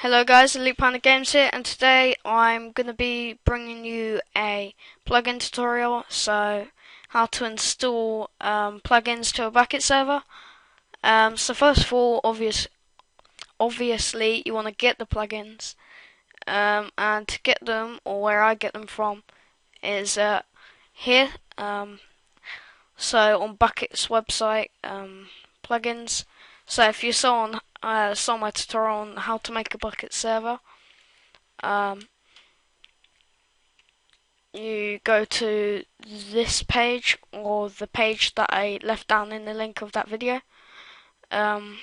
Hello guys, Elite Panda Games here, and today I'm going to be bringing you a plugin tutorial, so how to install plugins to a Bukkit server. So first of all, obviously you want to get the plugins, and to get them, or where I get them from, is here. So on Bukkit's website, plugins. So if you saw my tutorial on how to make a Bukkit server, you go to this page or the page that I left down in the link of that video. I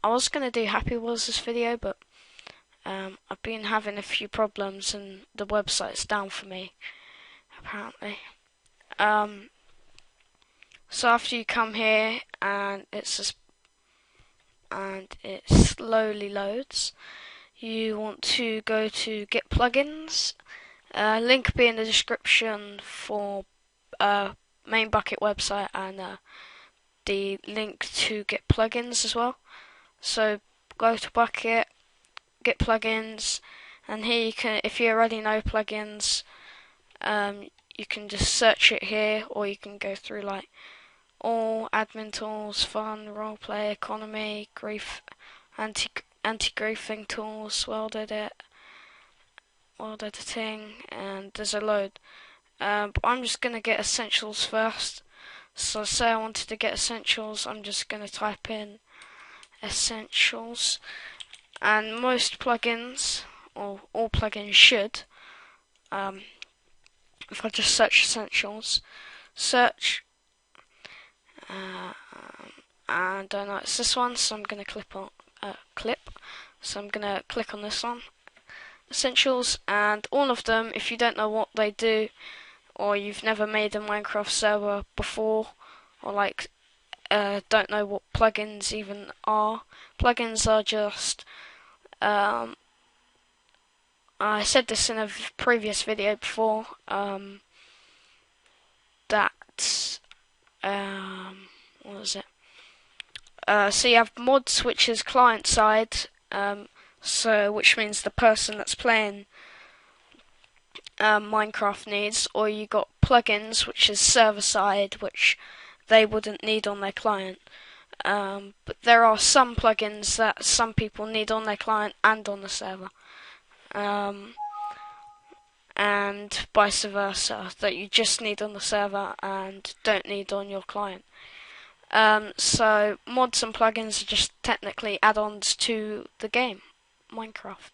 was going to do Happy Wheels this video, but I've been having a few problems and the website's down for me, apparently. So after you come here and it slowly loads, you want to go to Get Plugins. Link will be in the description for main Bukkit website and the link to get plugins as well. So go to Bukkit, get plugins, and here you can, if you already know plugins, you can just search it here, or you can go through like all admin tools, fun, roleplay, economy, grief, anti-griefing tools, world editing, and there's a load. But I'm just going to get essentials first. So say I wanted to get essentials, I'm just going to type in essentials. And most plugins, or all plugins should, if I just search essentials, search, and I know it's this one, so I'm going to so I'm going to click on this one, essentials, and all of them, if you don't know what they do, or you've never made a Minecraft server before, or like don't know what plugins even are. Plugins are just, I said this in a previous video before, that, what was it? So you have mods, which is client side, so which means the person that's playing Minecraft needs, or you got plugins, which is server side, which they wouldn't need on their client. But there are some plugins that some people need on their client and on the server, and vice versa, that you just need on the server and don't need on your client. So mods and plugins are just technically add-ons to the game, Minecraft.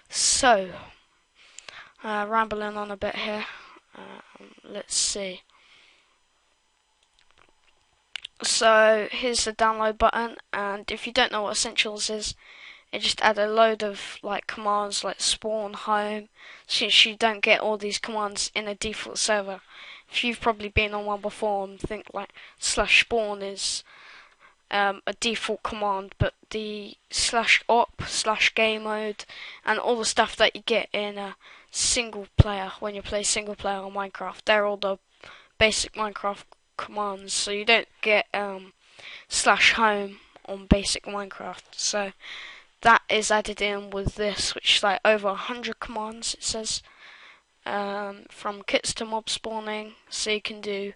So, rambling on a bit here. Let's see. So here's the download button, and if you don't know what essentials is, it just add a load of like commands like spawn, home, since you don't get all these commands in a default server. If you've probably been on one before and think like /spawn is a default command, but the /op/game mode and all the stuff that you get in a single player when you play single player on Minecraft, they're all the basic Minecraft commands, so you don't get /home on basic Minecraft. So that is added in with this, which is like over 100 commands, it says, from kits to mob spawning, so you can do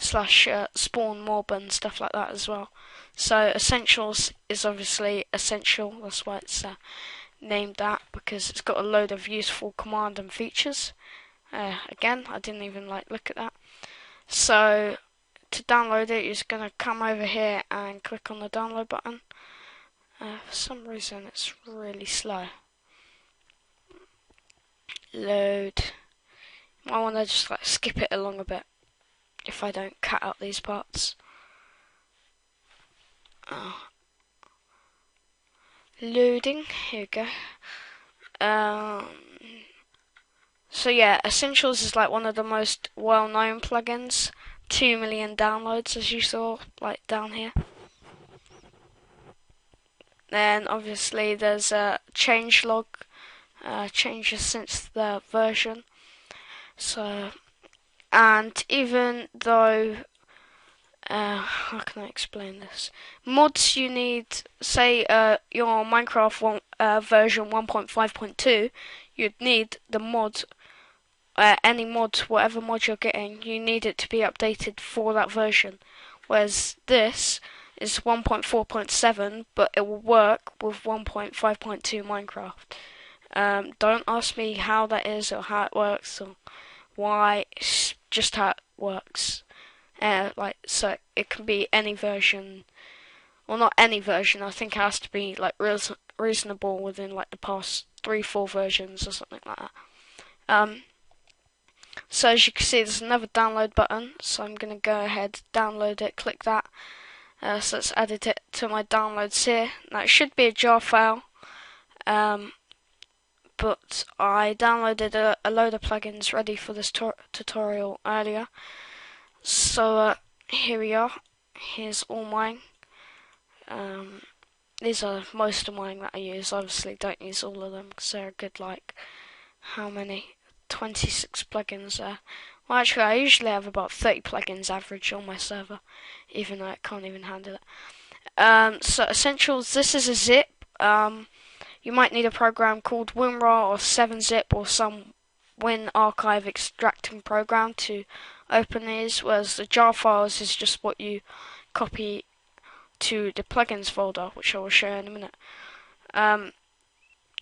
/spawn mob and stuff like that as well. So essentials is obviously essential, that's why it's named that, because it's got a load of useful command and features. Again, I didn't even look at that. So to download it, you're just going to come over here and click on the download button. For some reason it's really slow. Load. I want to just skip it along a bit if I don't cut out these parts. Loading, here we go. So yeah, Essentials is like one of the most well-known plugins. 2 million downloads, as you saw, like down here. Then obviously there's a changelog, changes since the version. So, and even though how can I explain this? Mods you need, say your Minecraft version 1.5.2, you'd need the mod, any mod, whatever mod you're getting, you need it to be updated for that version. Whereas this is 1.4.7, but it will work with 1.5.2 Minecraft. Don't ask me how that is or how it works or why, it's just how it works. So it can be any version, well, not any version. I think it has to be like reasonable within like the past 3-4 versions or something like that. So as you can see, there's another download button. So I'm gonna go ahead, download it, click that. So let's add it to my downloads here. Now it should be a jar file, but I downloaded a load of plugins ready for this tutorial earlier. So here we are. Here's all mine. These are most of mine that I use. Obviously don't use all of them because they're a good, like, how many? 26 plugins there. Well, actually I usually have about 30 plugins average on my server, even though I can't even handle it. So essentials, this is a zip. You might need a program called WinRAR or 7-zip or some WinArchive extracting program to open these, whereas the jar files is just what you copy to the plugins folder, which I will show you in a minute.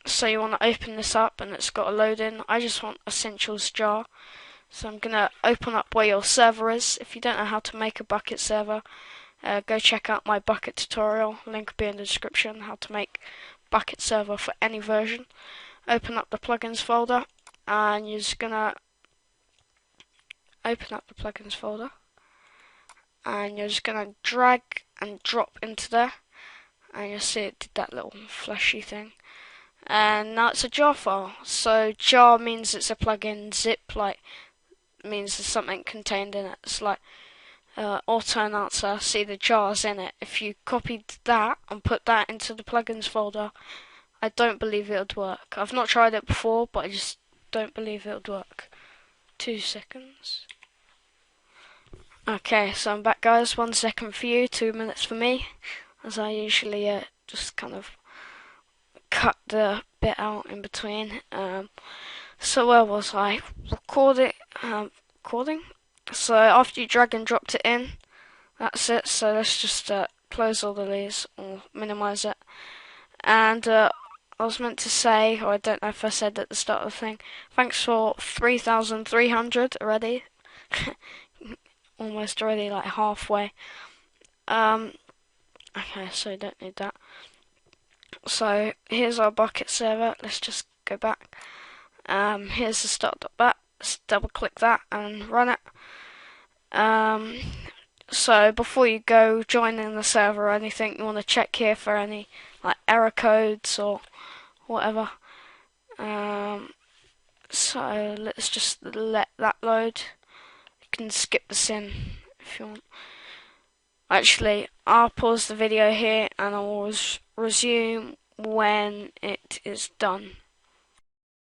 So you want to open this up and it's got a load in. I just want essentials jar. So I'm going to open up where your server is. If you don't know how to make a bucket server, go check out my bucket tutorial. Link will be in the description, how to make bucket server for any version. Open up the plugins folder and you're just going to open up the plugins folder and you're just going to drag and drop into there and you'll see it did that little flashy thing. And now it's a jar file. So jar means it's a plugin, zip like means there's something contained in it. It's like auto announcer, see the jars in it. If you copied that and put that into the plugins folder, I don't believe it would work. I've not tried it before, but I just don't believe it would work. 2 seconds. Okay, so I'm back, guys. 1 second for you, 2 minutes for me, as I usually just kind of cut the bit out in between. So where was I? Recording. So after you drag and dropped it in, that's it. So let's just close all of these or minimize it. And I was meant to say, or I don't know if I said at the start of the thing, thanks for 3,300 already. Almost already, like halfway. Okay, so I don't need that. So here's our bucket server. Let's just go back. Here's the start.bat. Let's double click that and run it. So before you go join in the server or anything, you want to check here for any like error codes or whatever. So let's just let that load. You can skip this in if you want. Actually, I'll pause the video here and I will resume when it is done.